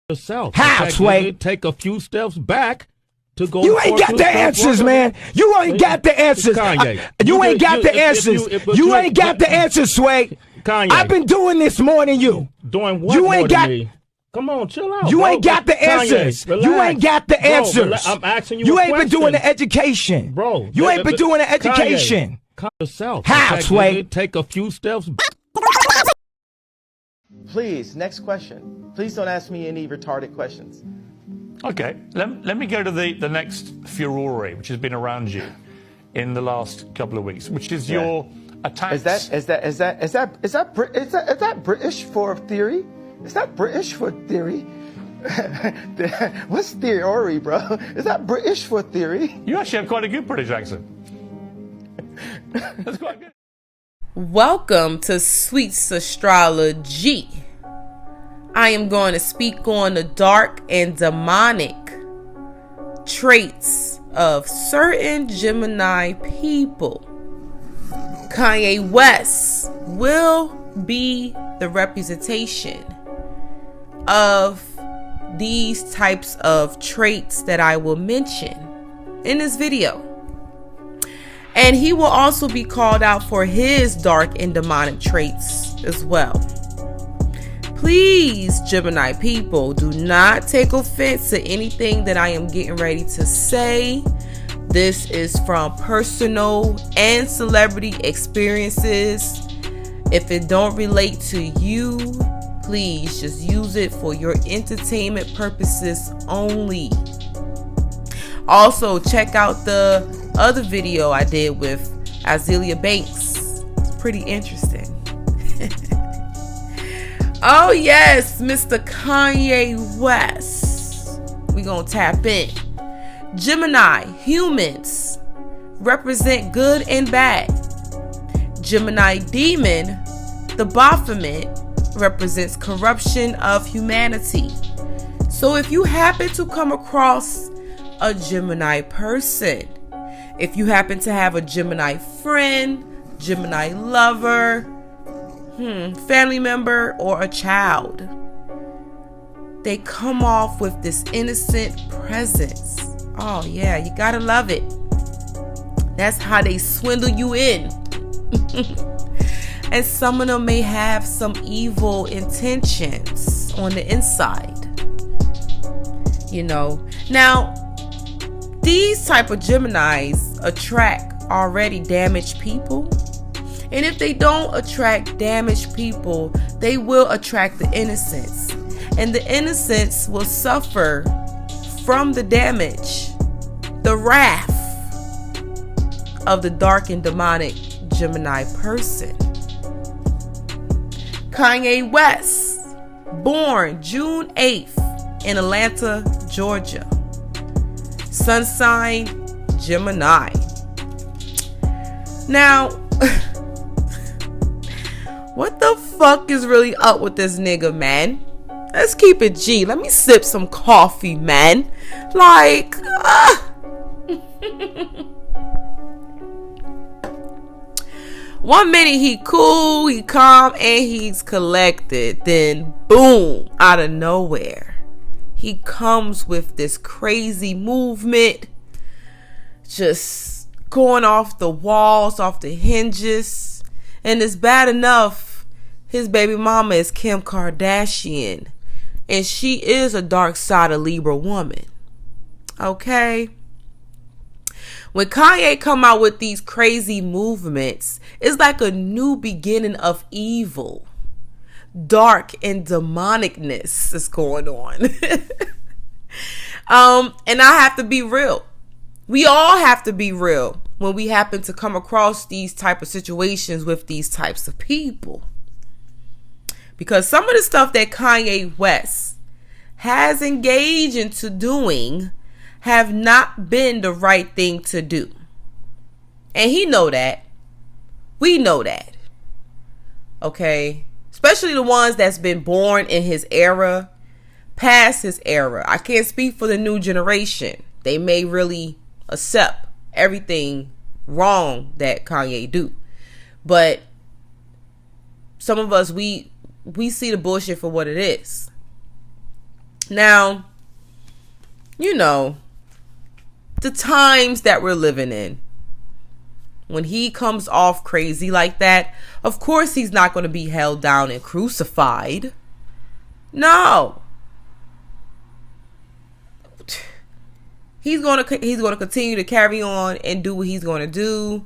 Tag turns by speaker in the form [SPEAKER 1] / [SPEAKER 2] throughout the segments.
[SPEAKER 1] yourself.
[SPEAKER 2] How, Sway?
[SPEAKER 1] Take a few steps back to go.
[SPEAKER 2] You ain't got the answers, man. You ain't got the answers.
[SPEAKER 1] Kanye.
[SPEAKER 2] You ain't got the answers. You ain't got the answers, Sway.
[SPEAKER 1] Kanye.
[SPEAKER 2] I've been doing this more than you.
[SPEAKER 1] Doing what?
[SPEAKER 2] You ain't got.
[SPEAKER 1] Me? Come on, chill out.
[SPEAKER 2] You
[SPEAKER 1] bro.
[SPEAKER 2] ain't got the answers.
[SPEAKER 1] Kanye,
[SPEAKER 2] you ain't got the answers.
[SPEAKER 1] Bro, I'm asking you.
[SPEAKER 2] You
[SPEAKER 1] a
[SPEAKER 2] ain't
[SPEAKER 1] question.
[SPEAKER 2] been doing the education,
[SPEAKER 1] bro.
[SPEAKER 2] You ain't been doing the education.
[SPEAKER 1] Kanye, yourself.
[SPEAKER 2] How, Sway?
[SPEAKER 1] Take a few steps.
[SPEAKER 3] Please, next question. Please don't ask me any retarded questions.
[SPEAKER 4] Okay, let me go to the next furore, which has been around you in the last couple of weeks, which is your attacks.
[SPEAKER 3] Is that British for theory? Is that British for theory? What's theory, bro? Is that British for theory?
[SPEAKER 4] You actually have quite a good British accent. That's quite good.
[SPEAKER 5] Welcome to Sweetz Astrology. I am going to speak on the dark and demonic traits of certain Gemini people. Kanye West will be the representation of these types of traits that I will mention in this video. And he will also be called out for his dark and demonic traits as well. Please, Gemini people, do not take offense to anything that I am getting ready to say. This is from personal and celebrity experiences. If it don't relate to you, please just use it for your entertainment purposes only. Also, check out the other video I did with Azealia Banks. It's pretty interesting. Oh yes, Mr. Kanye West. We gonna tap in. Gemini, humans, represent good and bad. Gemini demon, the Baphomet, represents corruption of humanity. So if you happen to come across a Gemini person, if you happen to have a Gemini friend, Gemini lover, family member, or a child, they come off with this innocent presence. Oh yeah, you gotta love it. That's how they swindle you in. And some of them may have some evil intentions on the inside. You know, now these type of Geminis attract already damaged people. And if they don't attract damaged people, they will attract the innocents. And the innocents will suffer from the damage, the wrath of the dark and demonic Gemini person. Kanye West, born June 8th in Atlanta, Georgia. Sun sign, Gemini. Now, what the fuck is really up with this nigga, man? Let's keep it G. Let me sip some coffee, man. Like, one minute he cool, he calm, and he's collected. Then boom, out of nowhere, he comes with this crazy movement, just going off the walls, off the hinges. And it's bad enough his baby mama is Kim Kardashian, and she is a dark side of Libra woman. Okay? When Kanye come out with these crazy movements, it's like a new beginning of evil. Dark and demonicness is going on. And I have to be real. We all have to be real when we happen to come across these type of situations with these types of people. Because some of the stuff that Kanye West has engaged into doing have not been the right thing to do. And he know that. We know that. Okay? Especially the ones that's been born in his era, past his era. I can't speak for the new generation. They may really accept everything wrong that Kanye do. But some of us, we see the bullshit for what it is. Now, you know, the times that we're living in, when he comes off crazy like that, of course he's not going to be held down and crucified. No. He's going to continue to carry on and do what he's going to do.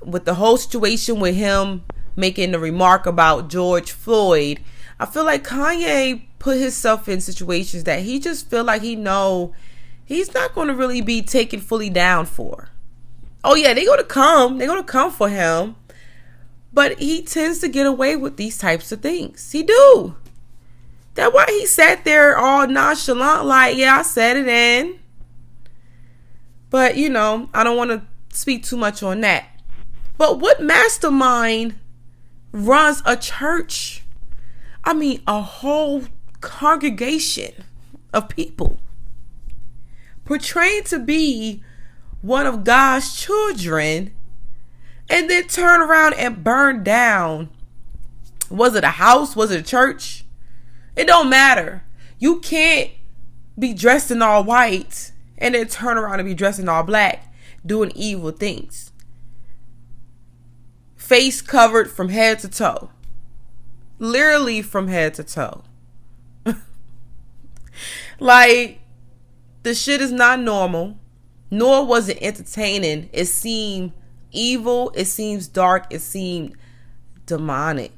[SPEAKER 5] With the whole situation with him making the remark about George Floyd, I feel like Kanye put himself in situations that he just feel like he know he's not going to really be taken fully down for. Oh yeah, they're going to come for him. But he tends to get away with these types of things. He do. That's why he sat there all nonchalant, like, yeah, I said it in. But, you know, I don't want to speak too much on that. But what mastermind runs a church? I mean, a whole congregation of people portrayed to be one of God's children, and then turn around and burn down. Was it a house? Was it a church? It don't matter. You can't be dressed in all white and then turn around and be dressed in all black doing evil things. Face covered from head to toe. Literally from head to toe. Like, the shit is not normal. Nor was it entertaining. It seemed evil. It seems dark. It seemed demonic.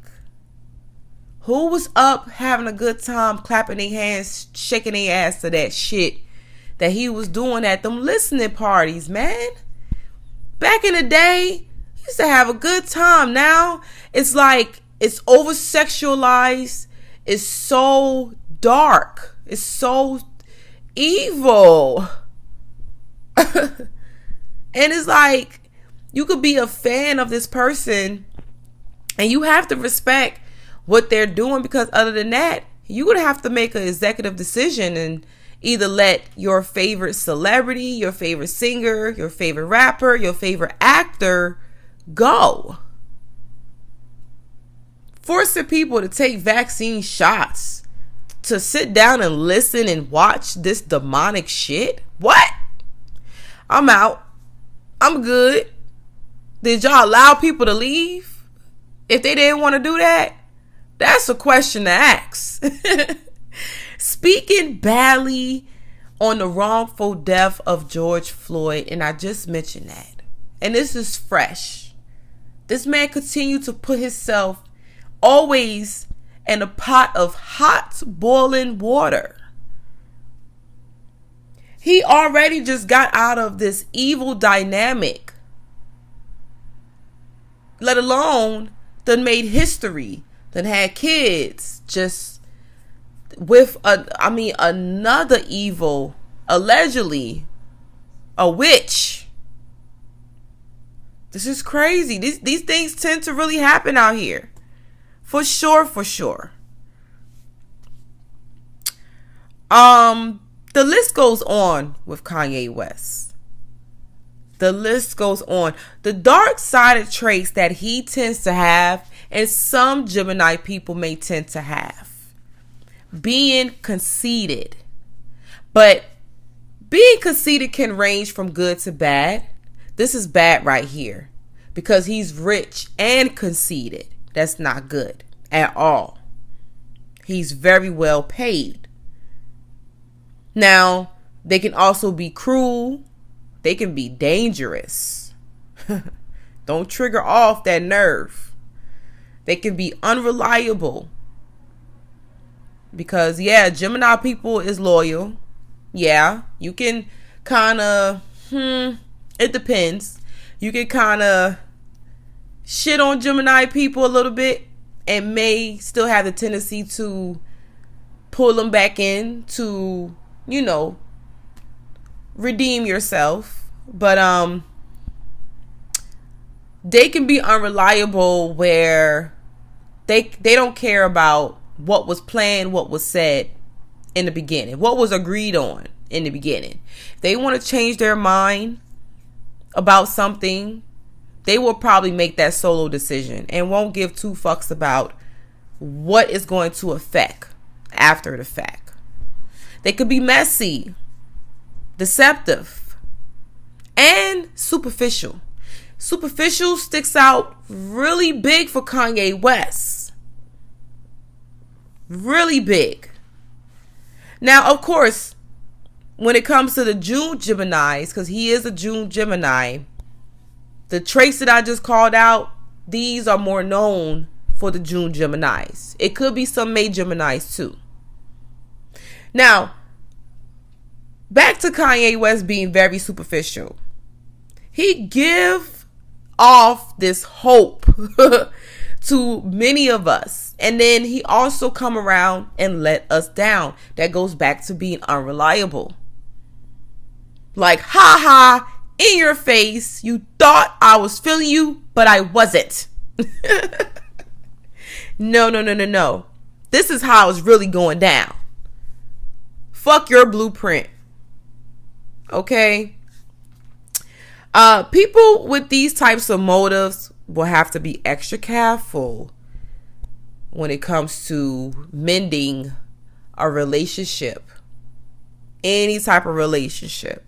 [SPEAKER 5] Who was up having a good time, clapping their hands, shaking their ass to that shit that he was doing at them listening parties, man? Back in the day, he used to have a good time. Now, it's like, it's over-sexualized. It's so dark. It's so evil. And it's like, you could be a fan of this person and you have to respect what they're doing, because other than that, you would have to make an executive decision and either let your favorite celebrity, your favorite singer, your favorite rapper, your favorite actor go. Forcing people to take vaccine shots, to sit down and listen and watch this demonic shit? What? I'm out. I'm good. Did y'all allow people to leave? If they didn't want to do that, that's a question to ask. Speaking badly on the wrongful death of George Floyd, and I just mentioned that, and this is fresh. This man continued to put himself always in a pot of hot boiling water. He already just got out of this evil dynamic, let alone done made history, done had kids, just with another evil, allegedly a witch. This is crazy. These things tend to really happen out here. For sure. The list goes on with Kanye West. The list goes on. The dark-sided traits that he tends to have, and some Gemini people may tend to have. Being conceited. But being conceited can range from good to bad. This is bad right here, because he's rich and conceited. That's not good at all. He's very well paid. Now, they can also be cruel. They can be dangerous. Don't trigger off that nerve. They can be unreliable. Because, yeah, Gemini people is loyal. Yeah, you can kind of, it depends. You can kind of shit on Gemini people a little bit and may still have the tendency to pull them back in to, you know, redeem yourself. But they can be unreliable where they don't care about what was planned, what was said in the beginning, what was agreed on in the beginning. If they want to change their mind about something, they will probably make that solo decision and won't give two fucks about what is going to affect after the fact. They could be messy, deceptive, and superficial. Superficial sticks out really big for Kanye West. Really big. Now, of course, when it comes to the June Geminis, because he is a June Gemini, the traits that I just called out, these are more known for the June Geminis. It could be some May Geminis too. Now, back to Kanye West being very superficial. He give off this hope to many of us. And then he also come around and let us down. That goes back to being unreliable. Like, ha ha, in your face. You thought I was feeling you, but I wasn't. No. This is how it's really going down. Fuck your blueprint. Okay? People with these types of motives will have to be extra careful when it comes to mending a relationship. Any type of relationship.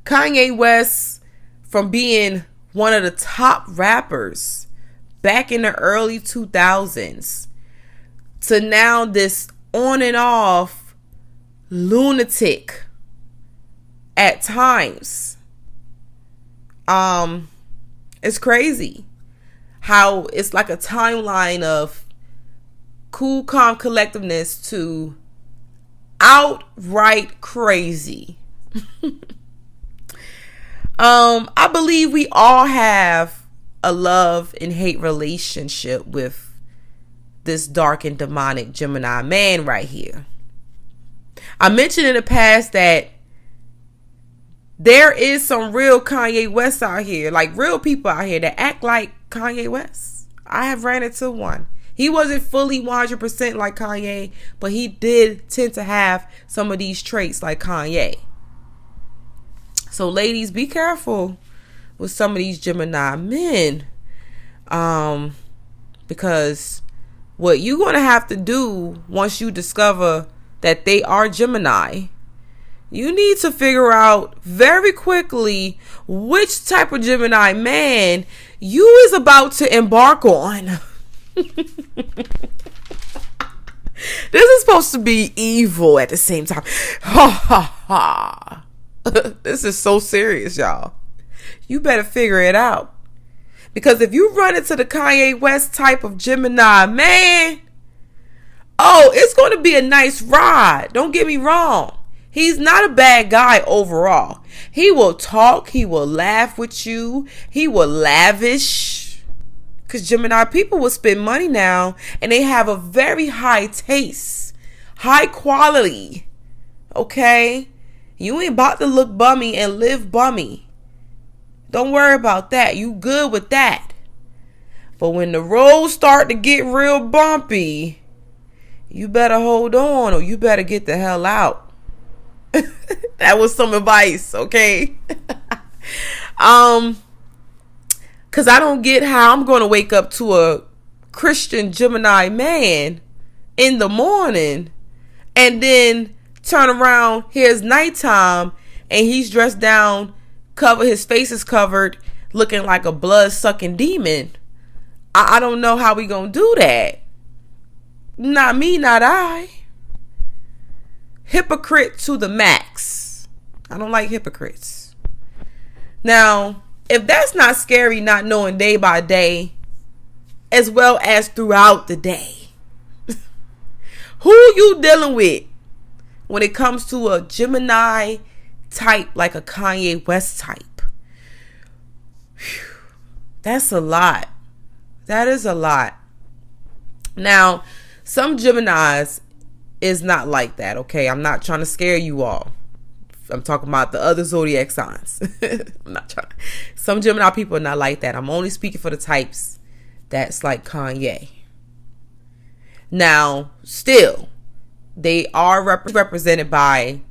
[SPEAKER 5] Kanye West, from being one of the top rappers back in the early 2000s to now this on and off lunatic at times. It's crazy how it's like a timeline of cool, calm collectiveness to outright crazy. I believe we all have a love and hate relationship with this dark and demonic Gemini man right here. I mentioned in the past that there is some real Kanye West out here, like real people out here that act like Kanye West. I have ran into one. He wasn't fully 100% like Kanye, but he did tend to have some of these traits like Kanye. So ladies, be careful with some of these Gemini men. Because what you're going to have to do once you discover that they are Gemini, you need to figure out very quickly which type of Gemini man you is about to embark on. This is supposed to be evil at the same time. Ha ha ha. This is so serious, y'all. You better figure it out. Because if you run into the Kanye West type of Gemini man, oh, it's going to be a nice ride. Don't get me wrong. He's not a bad guy overall. He will talk. He will laugh with you. He will lavish. Because Gemini people will spend money now. And they have a very high taste. High quality. Okay? You ain't about to look bummy and live bummy. Don't worry about that. You good with that. But when the roads start to get real bumpy, you better hold on or you better get the hell out. That was some advice, okay? Cause I don't get how I'm gonna wake up to a Christian Gemini man in the morning and then turn around, here's nighttime, and he's dressed down, his face is covered, looking like a blood-sucking demon. I don't know how we gonna do that. Not me, not I. Hypocrite to the max. I don't like hypocrites. Now, if that's not scary, not knowing day by day, as well as throughout the day, who you dealing with when it comes to a Gemini type, like a Kanye West type? Whew, that's a lot. That is a lot. Now, some Geminis is not like that, okay? I'm not trying to scare you all. I'm talking about the other zodiac signs. I'm not trying. Some Gemini people are not like that. I'm only speaking for the types that's like Kanye. Now, still, they are represented by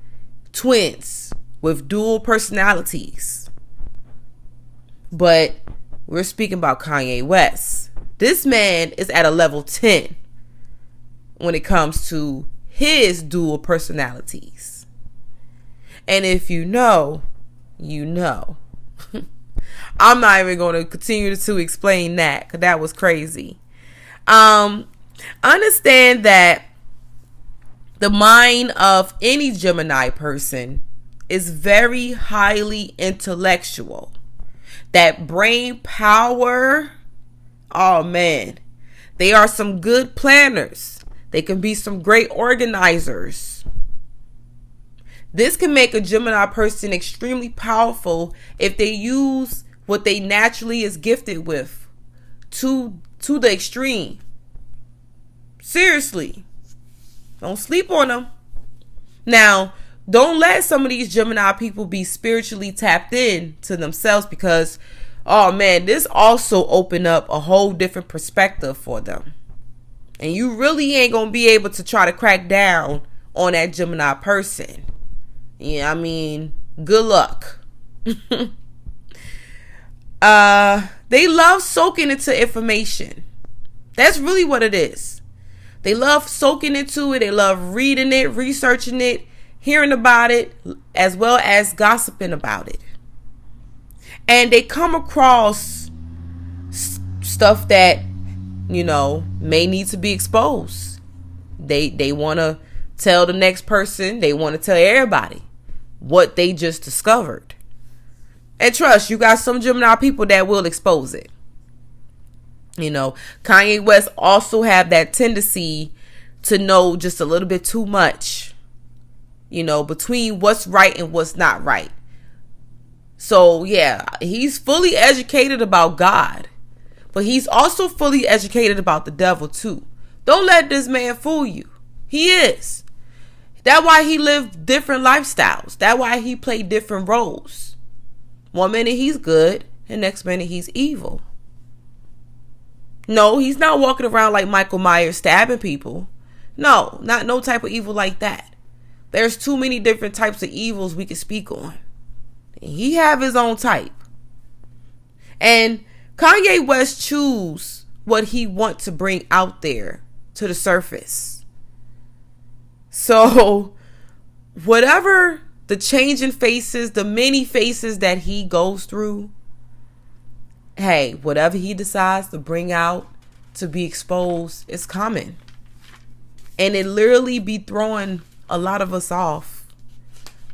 [SPEAKER 5] twins with dual personalities. But we're speaking about Kanye West. This man is at a level 10 when it comes to his dual personalities. And if you know, you know. I'm not even going to continue to explain that because that was crazy. Understand that the mind of any Gemini person is very highly intellectual. That brain power, oh man, they are some good planners. They can be some great organizers. This can make a Gemini person extremely powerful if they use what they naturally is gifted with to the extreme. Seriously. Don't sleep on them. Now, don't let some of these Gemini people be spiritually tapped in to themselves because, oh man, this also open up a whole different perspective for them. And you really ain't going to be able to try to crack down on that Gemini person. Yeah, I mean, good luck. They love soaking into information. That's really what it is. They love soaking into it. They love reading it, researching it, hearing about it, as well as gossiping about it. And they come across stuff that, you know, may need to be exposed. They want to tell the next person. They want to tell everybody what they just discovered. And trust, you got some Gemini people that will expose it. You know, Kanye West also have that tendency to know just a little bit too much, you know, between what's right and what's not right. So, yeah, he's fully educated about God, but he's also fully educated about the devil, too. Don't let this man fool you. He is. That's why he lived different lifestyles. That's why he played different roles. One minute he's good, and next minute he's evil. No, he's not walking around like Michael Myers stabbing people. No, not no type of evil like that. There's too many different types of evils we can speak on. He have his own type. And Kanye West choose what he want to bring out there to the surface. So, whatever the changing faces, the many faces that he goes through, hey, whatever he decides to bring out to be exposed is coming. And it literally be throwing a lot of us off.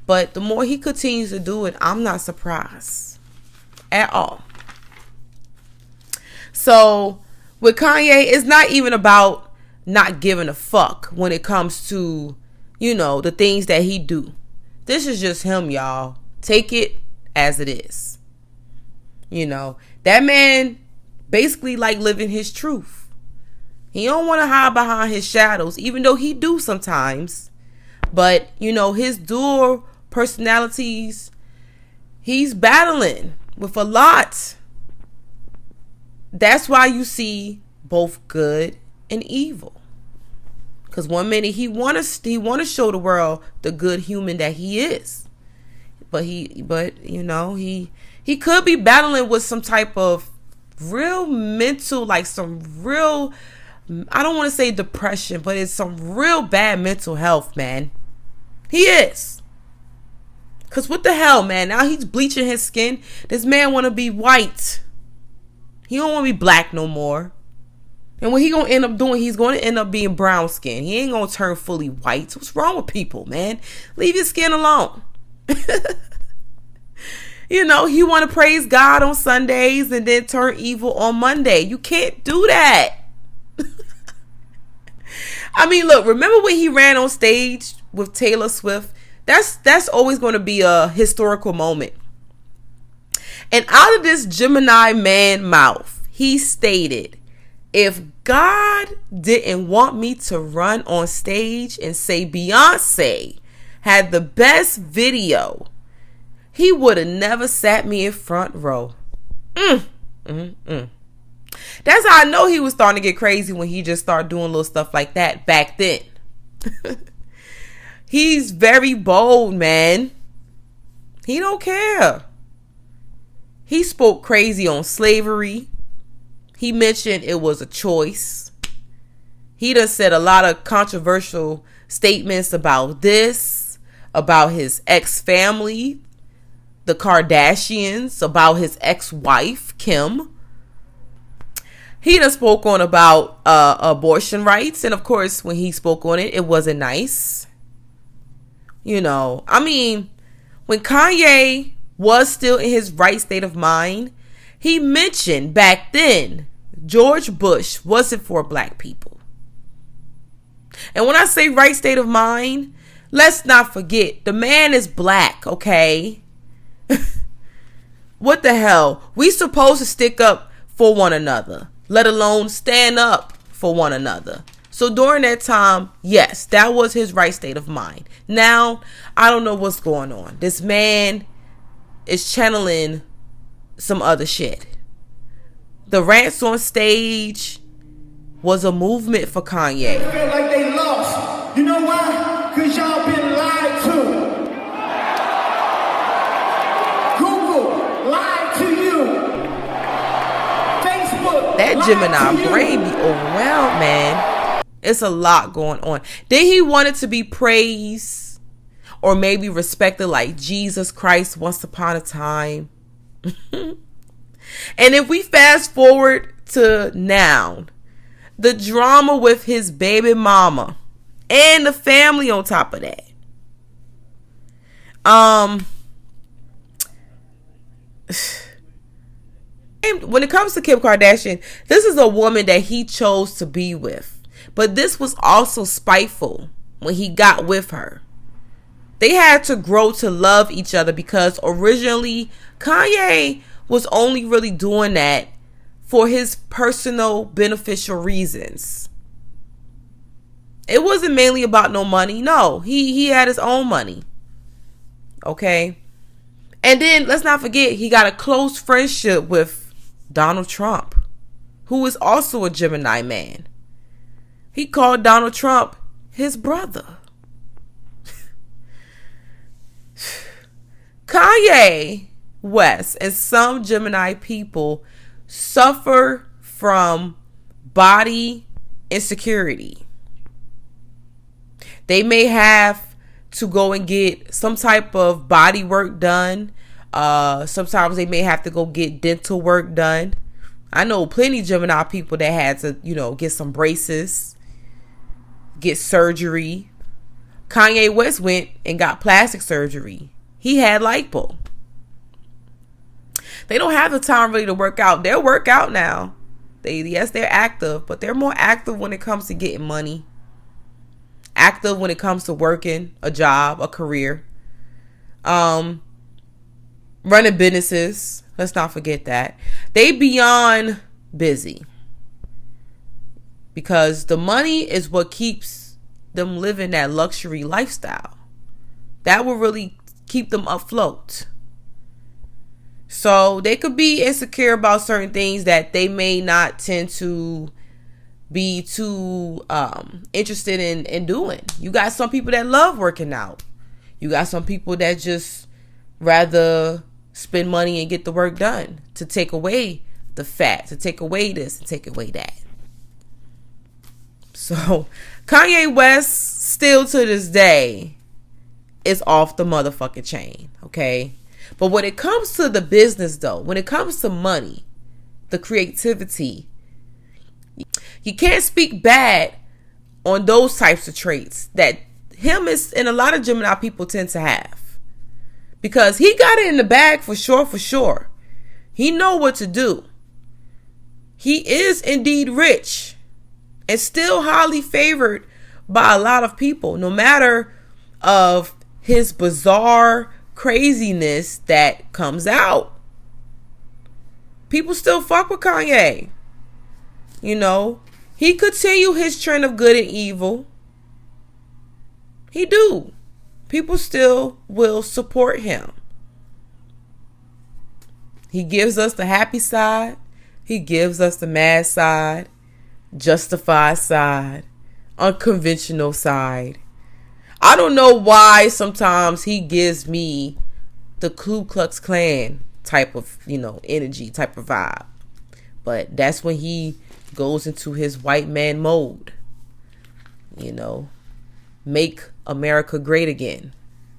[SPEAKER 5] But the more he continues to do it, I'm not surprised at all. So with Kanye, it's not even about not giving a fuck when it comes to, you know, the things that he do. This is just him, y'all. Take it as it is. You know, that man basically like living his truth. He don't want to hide behind his shadows, even though he do sometimes. But, you know, his dual personalities, he's battling with a lot. That's why you see both good and evil. Because one minute he want to show the world the good human that he is. But you know, he could be battling with some type of real mental, like some real, I don't want to say depression, but it's some real bad mental health, man. He is. Because what the hell, man? Now he's bleaching his skin. This man want to be white. He don't want to be black no more. And what he going to end up doing, he's going to end up being brown skin. He ain't going to turn fully white. What's wrong with people, man? Leave your skin alone. You know, he want to praise God on Sundays and then turn evil on Monday. You can't do that. I mean, look, remember when he ran on stage with Taylor Swift? That's always going to be a historical moment. And out of this Gemini man mouth, he stated, if God didn't want me to run on stage and say Beyonce had the best video, he would have never sat me in front row. That's how I know he was starting to get crazy when he just started doing little stuff like that back then. He's very bold, man. He don't care. He spoke crazy on slavery. He mentioned it was a choice. He done said a lot of controversial statements about this, about his ex-family, the Kardashians, about his ex-wife, Kim. He done spoke on about abortion rights. And of course, when he spoke on it, it wasn't nice. You know, I mean, when Kanye was still in his right state of mind, he mentioned back then George Bush wasn't for black people. And when I say right state of mind, let's not forget the man is black, okay? What the hell? We supposed to stick up for one another, let alone stand up for one another. So during that time, yes, that was his right state of mind. Now, I don't know what's going on. This man is channeling some other shit. The rants on stage was a movement for Kanye.
[SPEAKER 6] They feel like they lost. You know why? Because y'all been lied to. Google lied to you. Facebook
[SPEAKER 5] That Gemini brain be overwhelmed, man. It's a lot going on. Did he want it to be praised or maybe respected like Jesus Christ once upon a time? And if we fast forward to now, the drama with his baby mama and the family on top of that. And when it comes to Kim Kardashian, this is a woman that he chose to be with. But this was also spiteful when he got with her. They had to grow to love each other because originally Kanye was only really doing that for his personal beneficial reasons. It wasn't mainly about no money. No, he had his own money. Okay. And then let's not forget, he got a close friendship with Donald Trump, who is also a Gemini man. He called Donald Trump his brother. Kanye West and some Gemini people suffer from body insecurity. They may have to go and get some type of body work done. Sometimes they may have to go get dental work done. I know plenty of Gemini people that had to, get some braces, get surgery. Kanye West went and got plastic surgery. He had lipo. They don't have the time really to work out. They'll work out now. They're active, but they're more active when it comes to getting money. Active when it comes to working a job, a career. Running businesses. Let's not forget that. They beyond busy. Because the money is what keeps them living that luxury lifestyle. That will really keep them afloat. So they could be insecure about certain things that they may not tend to be too interested in doing. You got some people that love working out. You got some people that just rather spend money and get the work done to take away the fat, to take away this and take away that. So Kanye West still to this day is off the motherfucking chain, okay? But when it comes to the business though, when it comes to money, the creativity, you can't speak bad on those types of traits that him is and a lot of Gemini people tend to have. Because he got it in the bag for sure. He know what to do. He is indeed rich and still highly favored by a lot of people, no matter of his bizarre craziness that comes out. People still fuck with Kanye. He continue his trend of good and evil. He do. People still will support him. He gives us the happy side. He gives us the mad side, justified side, unconventional side. I don't know why sometimes he gives me the Ku Klux Klan type of, energy, type of vibe. But that's when he goes into his white man mode. make America great again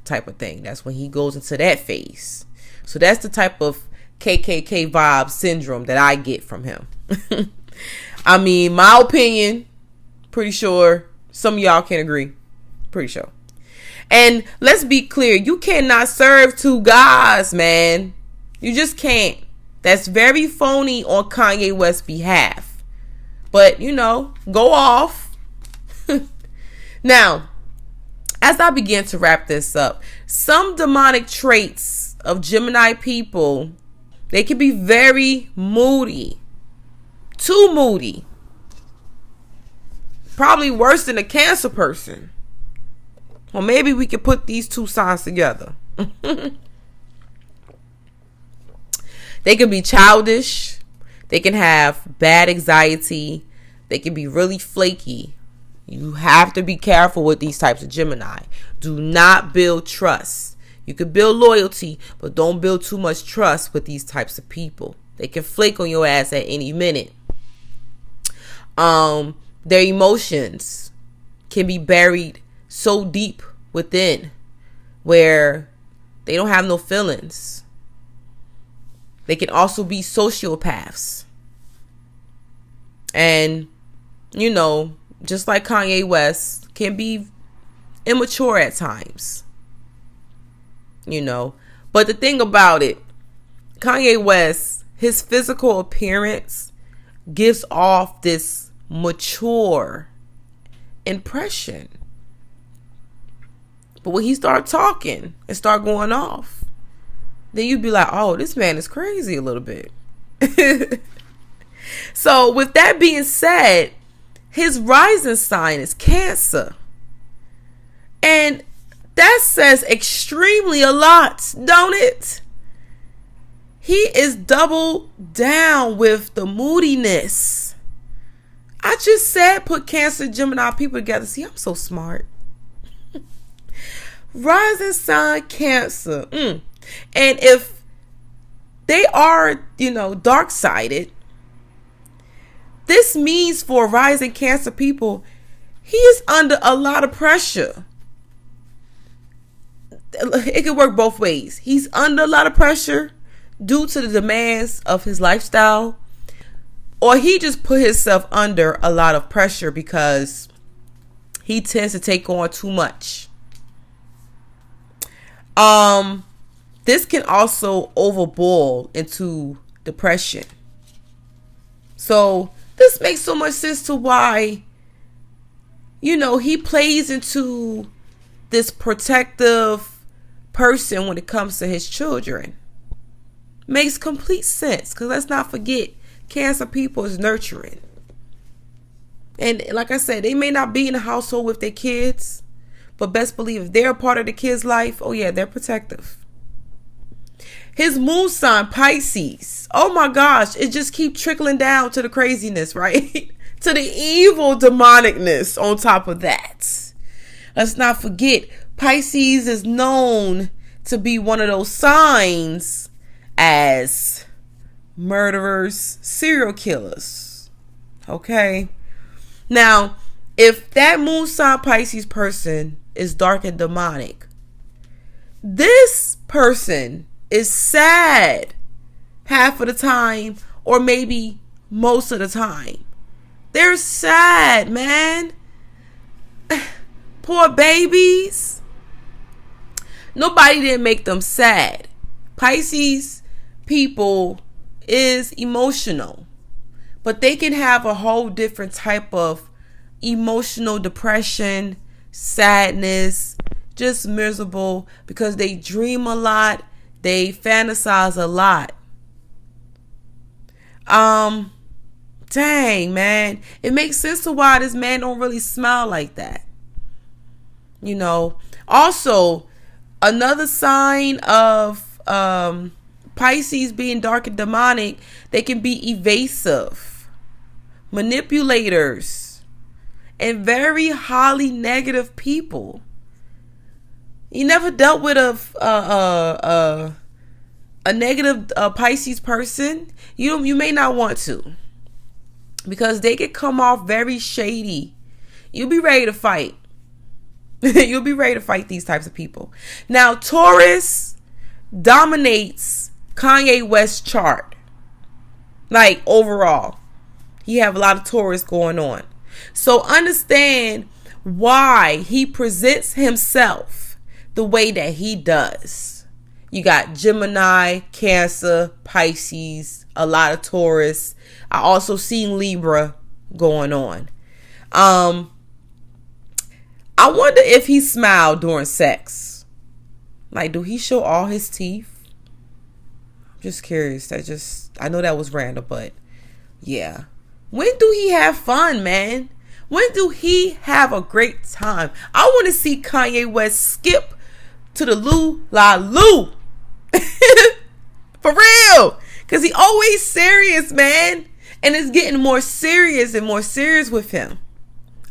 [SPEAKER 5] type of thing. That's when he goes into that phase. So that's the type of KKK vibe syndrome that I get from him. I mean, my opinion, pretty sure some of y'all can agree. Pretty sure. And let's be clear, you cannot serve two gods, man. You just can't. That's very phony on Kanye West's behalf. But, go off. Now, as I begin to wrap this up, some demonic traits of Gemini people, they can be very moody. Too moody. Probably worse than a Cancer person. Well, maybe we could put these two signs together. They can be childish. They can have bad anxiety. They can be really flaky. You have to be careful with these types of Gemini. Do not build trust. You can build loyalty, but don't build too much trust with these types of people. They can flake on your ass at any minute. Their emotions can be buried so deep within where they don't have no feelings. They can also be sociopaths. And, just like Kanye West, can be immature at times. But the thing about it, Kanye West, his physical appearance gives off this mature impression. But when he start talking and start going off, then you'd be like, oh, this man is crazy a little bit. So with that being said, his rising sign is Cancer. And that says extremely a lot, don't it? He is double down with the moodiness. I just said put Cancer, Gemini people together. See, I'm so smart. Rising sign Cancer. And if they are, dark-sided, this means for rising Cancer people, he is under a lot of pressure. It can work both ways. He's under a lot of pressure due to the demands of his lifestyle, or he just put himself under a lot of pressure because he tends to take on too much. This can also overboil into depression. So this makes so much sense to why, he plays into this protective person when it comes to his children. Makes complete sense, because let's not forget, Cancer people is nurturing. And like I said, they may not be in a household with their kids, but best believe if they're a part of the kid's life, oh yeah, they're protective. His moon sign, Pisces. Oh my gosh, it just keeps trickling down to the craziness, right? To the evil demonicness on top of that. Let's not forget, Pisces is known to be one of those signs as murderers, serial killers. Okay? Now, if that moon sign Pisces person is dark and demonic, this person is sad half of the time, or maybe most of the time. They're sad, man. Poor babies. Nobody didn't make them sad. Pisces people is emotional, but they can have a whole different type of emotional depression, sadness, just miserable, because they dream a lot, they fantasize a lot. Dang, man, it makes sense to why this man don't really smile like that. Also, another sign of Pisces being dark and demonic, they can be evasive, manipulators, and very highly negative people. You never dealt with a negative Pisces person. You may not want to, because they could come off very shady. you'll be ready to fight. You'll be ready to fight these types of people. Now, Taurus dominates Kanye West's chart. Like, overall, he have a lot of Taurus going on. So understand why he presents himself the way that he does. You got Gemini, Cancer, Pisces, a lot of Taurus. I also seen Libra going on. I wonder if he smiled during sex. Like, do he show all his teeth? I'm just curious. I know that was random, but yeah. When do he have fun, man? When do he have a great time? I want to see Kanye West skip to the Lou La Lou. For real. Because he always serious, man. And it's getting more serious and more serious with him.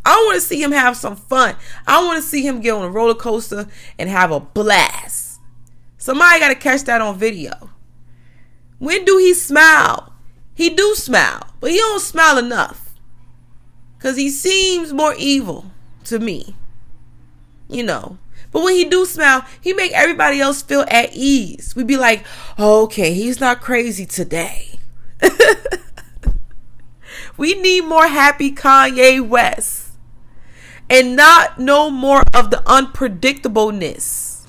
[SPEAKER 5] I want to see him have some fun. I want to see him get on a roller coaster and have a blast. Somebody got to catch that on video. When do he smile? He do smile, but he don't smile enough. Because he seems more evil to me. You know. But when he do smile, he make everybody else feel at ease. We be like, oh, okay, he's not crazy today. We need more happy Kanye West. And not no more of the unpredictableness.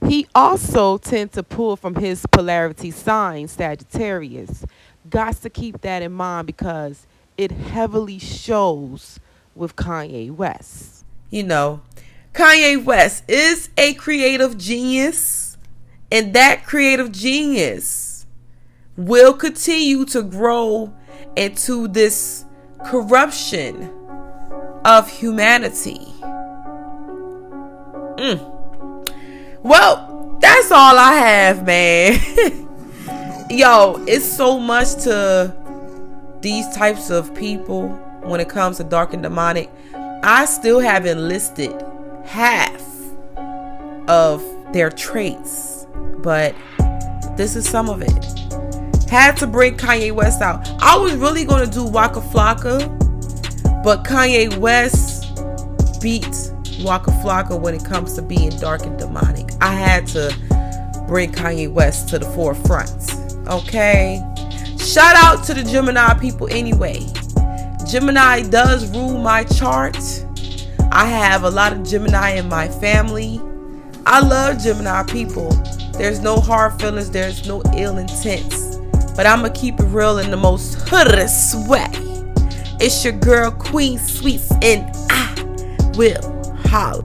[SPEAKER 7] He also tends to pull from his polarity sign, Sagittarius. Got to keep that in mind because it heavily shows with Kanye West.
[SPEAKER 5] You know, Kanye West is a creative genius, and that creative genius will continue to grow into this corruption of humanity. Well, that's all I have, man. Yo, it's so much to these types of people when it comes to dark and demonic. I still haven't listed half of their traits, but this is some of it. Had to bring Kanye West out. I was really going to do Waka Flocka, but Kanye West beat Waka Flocka when it comes to being dark and demonic. I had to bring Kanye West to the forefront. Okay? Shout out to the Gemini people anyway. Gemini does rule my chart. I have a lot of Gemini in my family. I love Gemini people. There's no hard feelings. There's no ill intents. But I'm going to keep it real in the most hoodest way. It's your girl, Queen Sweetz, and I will holler.